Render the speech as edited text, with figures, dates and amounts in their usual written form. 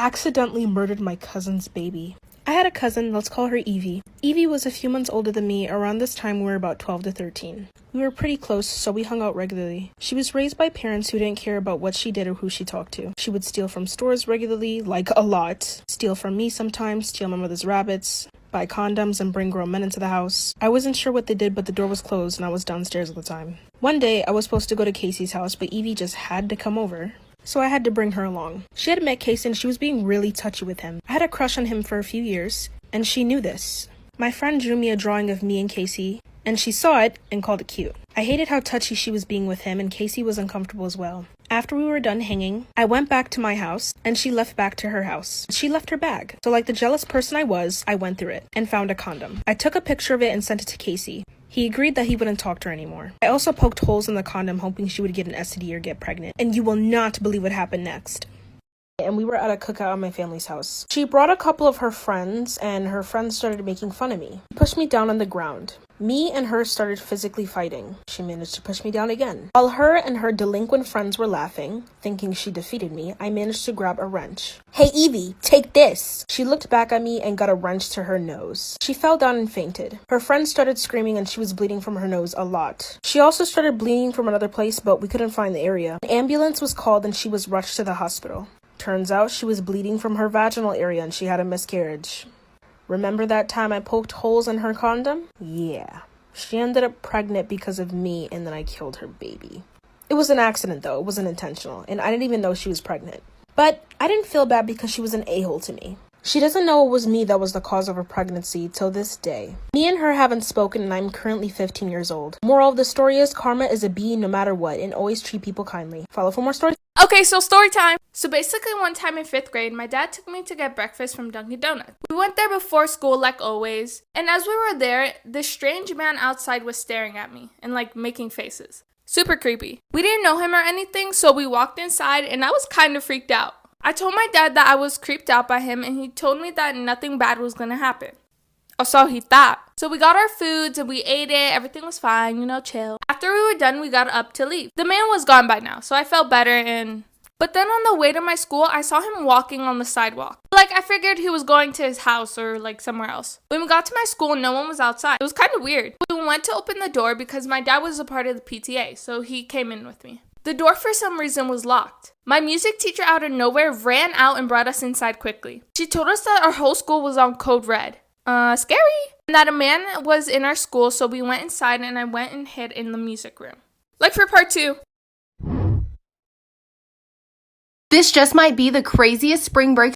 accidentally murdered my cousin's baby. I had a cousin, let's call her Evie. Evie was a few months older than me. Around this time we were about 12 to 13. We were pretty close, so we hung out regularly. She was raised by parents who didn't care about what she did or who she talked to. She would steal from stores regularly, like a lot. Steal from me sometimes, steal my mother's rabbits, buy condoms, and bring grown men into the house. I wasn't sure what they did, but the door was closed and I was downstairs at the time. One day, I was supposed to go to Casey's house, but Evie just had to come over. So I had to bring her along. She had met Casey and she was being really touchy with him. I had a crush on him for a few years, and she knew this. My friend drew me a drawing of me and Casey, and she saw it and called it cute. I hated how touchy she was being with him, and Casey was uncomfortable as well. After we were done hanging, I went back to my house, and she left back to her house. She left her bag. So like the jealous person I was, I went through it and found a condom. I took a picture of it and sent it to Casey. He agreed that he wouldn't talk to her anymore. I also poked holes in the condom hoping she would get an STD or get pregnant. And you will not believe what happened next. And we were at a cookout at my family's house. She brought a couple of her friends, and her friends started making fun of me. She pushed me down on the ground. Me and her started physically fighting. She managed to push me down again. While her and her delinquent friends were laughing, thinking she defeated me, I managed to grab a wrench. "Hey Evie, take this!" She looked back at me and got a wrench to her nose. She fell down and fainted. Her friends started screaming and she was bleeding from her nose a lot. She also started bleeding from another place, but we couldn't find the area. An ambulance was called and she was rushed to the hospital. Turns out she was bleeding from her vaginal area and she had a miscarriage. Remember that time I poked holes in her condom? Yeah. She ended up pregnant because of me, and then I killed her baby. It was an accident though, it wasn't intentional, and I didn't even know she was pregnant. But I didn't feel bad because she was an a-hole to me. She doesn't know it was me that was the cause of her pregnancy till this day. Me and her haven't spoken and I'm currently 15 years old. Moral of the story is karma is a bee no matter what, and always treat people kindly. Follow for more stories. Okay, so story time. So basically one time in 5th grade, my dad took me to get breakfast from Dunkin' Donuts. We went there before school like always, and as we were there, this strange man outside was staring at me and like making faces. Super creepy. We didn't know him or anything, so we walked inside and I was kind of freaked out. I told my dad that I was creeped out by him and he told me that nothing bad was gonna happen. Or so he thought. So we got our foods and we ate it, everything was fine, chill. After we were done, we got up to leave. The man was gone by now, so I felt better But then on the way to my school, I saw him walking on the sidewalk. Like, I figured he was going to his house or like somewhere else. When we got to my school, no one was outside. It was kind of weird. We went to open the door because my dad was a part of the PTA, so he came in with me. The door for some reason was locked. My music teacher out of nowhere ran out and brought us inside quickly. She told us that our whole school was on code red. Scary. And that a man was in our school, so we went inside and I went and hid in the music room. Like for part 2. This just might be the craziest spring break